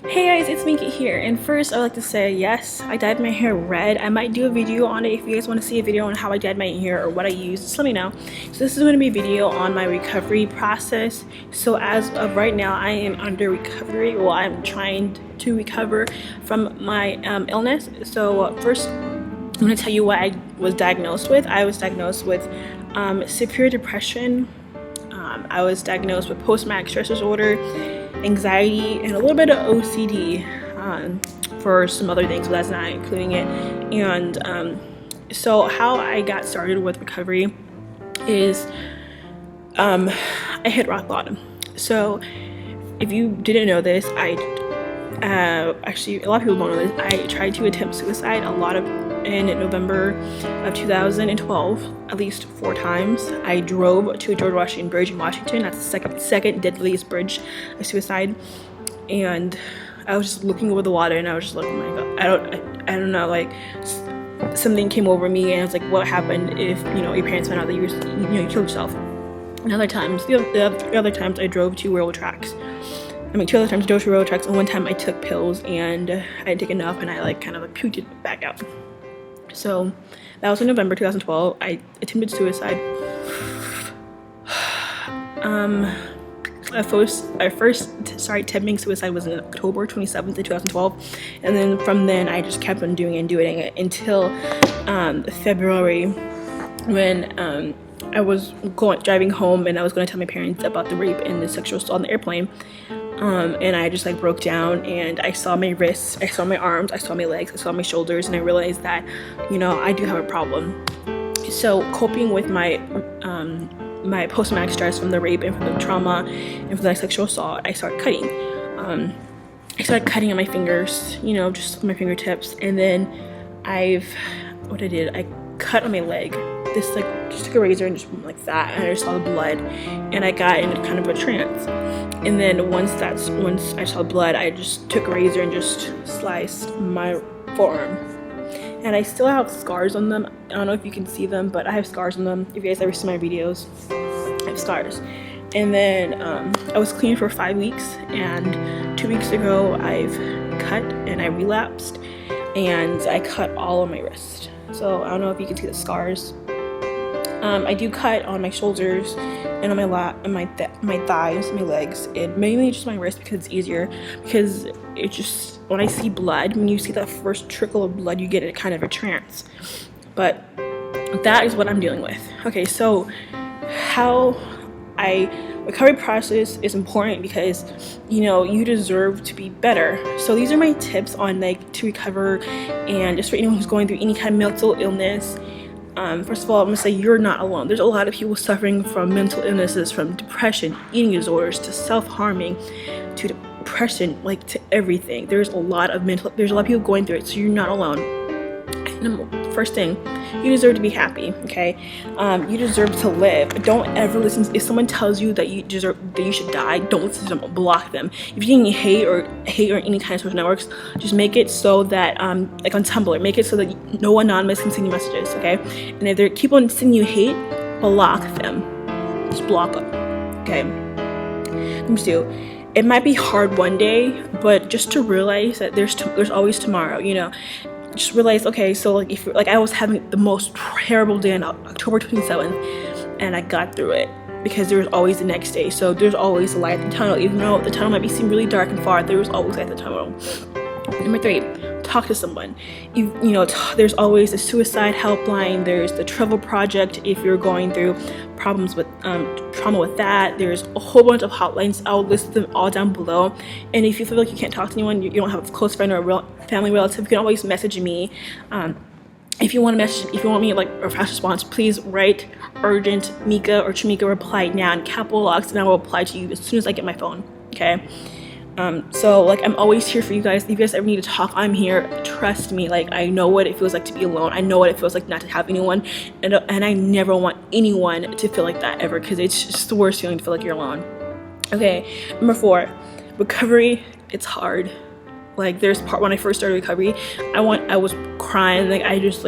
Hey guys, it's Minky here, and first I would like to say yes, I dyed my hair red. I might do a video on it if you guys want to see a video on how I dyed my hair or what I used, just let me know. So this is going to be a video on my recovery process. So as of right now, I am under recovery. Well, I'm trying to recover from my illness. So first, I'm going to tell you what I was diagnosed with. I was diagnosed with severe depression. I was diagnosed with post-traumatic stress disorder, anxiety, and a little bit of OCD for some other things, but that's not including it. And so how I got started with recovery is I hit rock bottom. So if you didn't know this, actually a lot of people don't know this, I tried to attempt suicide in November of 2012, at least 4 times. I drove to George Washington Bridge in Washington. That's the second deadliest bridge of suicide. And I was just looking over the water and I was just like, oh my god, I don't know, like something came over me and I was like, what happened if, your parents found out that you killed yourself? And the other times I drove to railroad tracks. 2 other times I drove to railroad tracks, and one time I took pills and I didn't take enough and I kind of puked it back out. So that was in November 2012. I attempted suicide. I first started attempting suicide was in October 27th of 2012, and then from then I just kept on doing it until February, when I was driving home and I was going to tell my parents about the rape and the sexual assault on the airplane. And I just broke down, and I saw my wrists, I saw my arms, I saw my legs, I saw my shoulders, and I realized that, I do have a problem. So coping with my my post-traumatic stress from the rape and from the trauma and from the sexual assault, I started cutting. I started cutting on my fingers, just my fingertips, and then I cut on my leg. Just took a razor and just went like that, and I just saw the blood, and I got into kind of a trance. And then once I saw blood, I just took a razor and just sliced my forearm. And I still have scars on them. I don't know if you can see them, but I have scars on them. If you guys ever see my videos, I have scars. And then I was clean for 5 weeks, and 2 weeks ago I've cut and I relapsed, and I cut all of my wrist. So I don't know if you can see the scars. I do cut on my shoulders and on my thighs, my legs, and mainly just my wrist because it's easier. Because it just, when I see blood, when you see that first trickle of blood, you get a kind of a trance. But that is what I'm dealing with. Okay, so recovery process is important because you deserve to be better. So these are my tips on to recover, and just for anyone who's going through any kind of mental illness. First of all, I'm gonna say you're not alone. There's a lot of people suffering from mental illnesses, from depression, eating disorders, to self-harming, to depression, to everything. There's a lot of people going through it, so you're not alone. First thing, you deserve to be happy, okay? You deserve to live. Don't ever listen. If someone tells you that you should die, don't listen to them. Block them. If you're getting hate or any kind of social networks, just make it so that like on Tumblr, make it so that no anonymous can send you messages, okay? And if they keep on sending you hate, block them. Just block them, okay? Number 2, it might be hard one day, but just to realize that there's always tomorrow, Just realize, okay, so if I was having the most terrible day on October 27th, and I got through it because there was always the next day. So there's always a light at the tunnel, even though the tunnel might seem really dark and far. There was always light at the tunnel. Number 3, talk to someone. There's always a suicide helpline. There's the Travel Project if you're going through problems with trauma with that. There's a whole bunch of hotlines. I'll list them all down below. And if you feel like you can't talk to anyone, you don't have a close friend or a family relative, you can always message me. If you want me a fast response, please write urgent Mika or Chamika reply now in capital locks, and I will reply to you as soon as I get my phone. Okay. So I'm always here for you guys. If you guys ever need to talk, I'm here. Trust me, I know what it feels like to be alone. I know what it feels like not to have anyone, and I never want anyone to feel like that ever, because it's just the worst feeling to feel like you're alone. Okay, number 4, recovery. It's hard. There's part when I first started recovery, I was crying, I just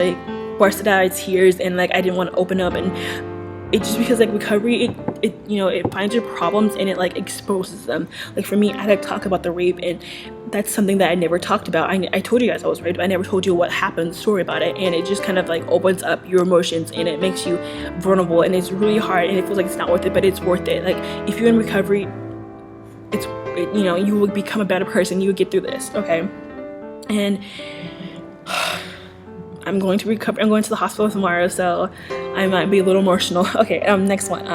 bursted out of tears, and I didn't want to open up and it's just because like recovery, it you know, it finds your problems and it like exposes them. Like for me, I like talk about the rape, and that's something that I never talked about. I told you guys I was raped, but I never told you what happened, story about it, and it just kind of like opens up your emotions and it makes you vulnerable, and it's really hard and it feels like it's not worth it, but it's worth it. Like if you're in recovery, you know, you will become a better person. You will get through this, okay? And I'm going to recover. I'm going to the hospital tomorrow, so I might be a little emotional. Okay, next one.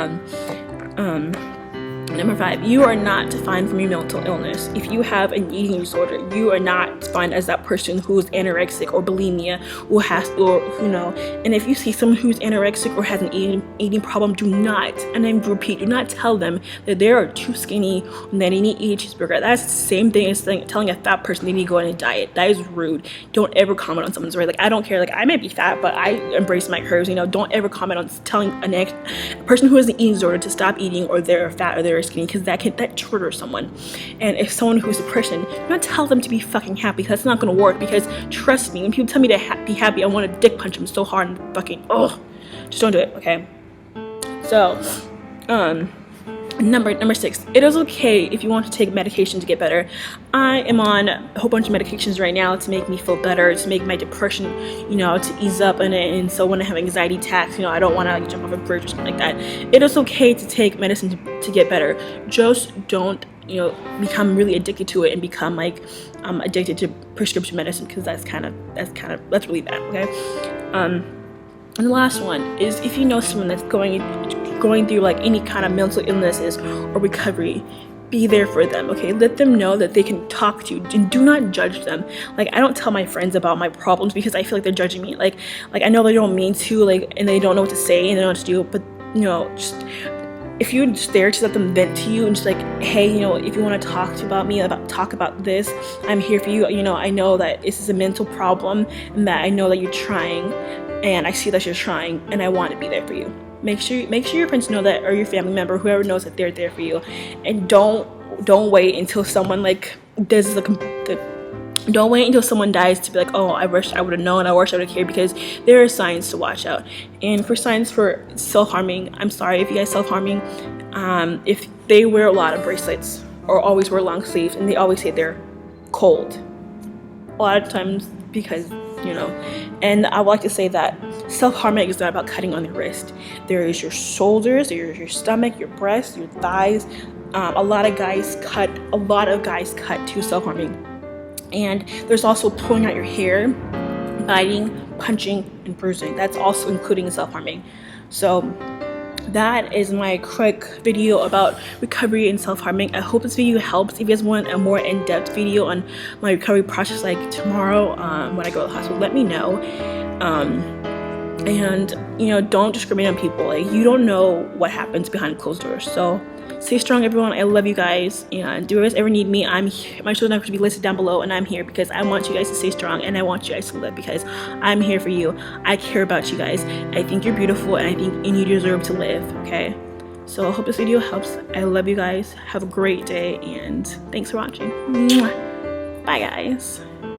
Number 5, you are not defined from your mental illness. If you have an eating disorder, you are not defined as that person who's anorexic or bulimia, who has, or you know. And if you see someone who's anorexic or has an eating problem, do not, and I repeat, do not tell them that they are too skinny and that they need to eat a cheeseburger. That's the same thing as telling a fat person they need to go on a diet. That is rude. Don't ever comment on someone's weight. Like I don't care. Like I might be fat, but I embrace my curves. You know, don't ever comment on telling a person who has an eating disorder to stop eating, or they're fat or they're skinny, because that triggers someone. And if someone who's depression, do not tell them to be fucking happy. That's not gonna work, because trust me, when people tell me to be happy, I want to dick punch them so hard and fucking just don't do it, okay? So number 6, it is okay if you want to take medication to get better. I am on a whole bunch of medications right now to make me feel better, to make my depression, you know, to ease up in it. And so when I have anxiety attacks, you know, I don't want to like jump off a bridge or something like that. It is okay to take medicine to get better. Just don't, you know, become really addicted to it and become like addicted to prescription medicine, because that's really bad, okay? And the last one is, if you know someone that's going through like any kind of mental illnesses or recovery, be there for them, okay? Let them know that they can talk to you, and do not judge them. Like I don't tell my friends about my problems because I feel like they're judging me. Like I know they don't mean to, like, and they don't know what to say and they don't know what to do, but you know, just if you're just there to let them vent to you and just like, hey, you know, if you want to talk about this, I'm here for you. You know, I know that this is a mental problem and that I know that you're trying, and I see that you're trying, and I want to be there for you. Make sure your friends know that, or your family member, whoever knows that they're there for you. And don't wait until someone like does don't wait until someone dies to be like, oh, I wish I would have known, I wish I would have cared, because there are signs to watch out. And for signs for self-harming, I'm sorry if you guys self-harming, if they wear a lot of bracelets or always wear long sleeves and they always say they're cold, a lot of times, because you know. And I would like to say that self-harming is not about cutting on the wrist. There is your shoulders, there's your stomach, your breasts, your thighs. A lot of guys cut to self-harming. And there's also pulling out your hair, biting, punching, and bruising. That's also including self-harming. So that is my quick video about recovery and self-harming. I hope this video helps. If you guys want a more in-depth video on my recovery process, like tomorrow when I go to the hospital, let me know. And you know, don't discriminate on people. Like you don't know what happens behind closed doors. So stay strong, everyone. I love you guys, and do you guys ever need me, I'm here. My social networks will be listed down below, and I'm here because I want you guys to stay strong, and I want you guys to live, because I'm here for you. I care about you guys. I think you're beautiful, and I think you deserve to live, okay? So I hope this video helps. I love you guys. Have a great day, and thanks for watching. Mwah. Bye, guys.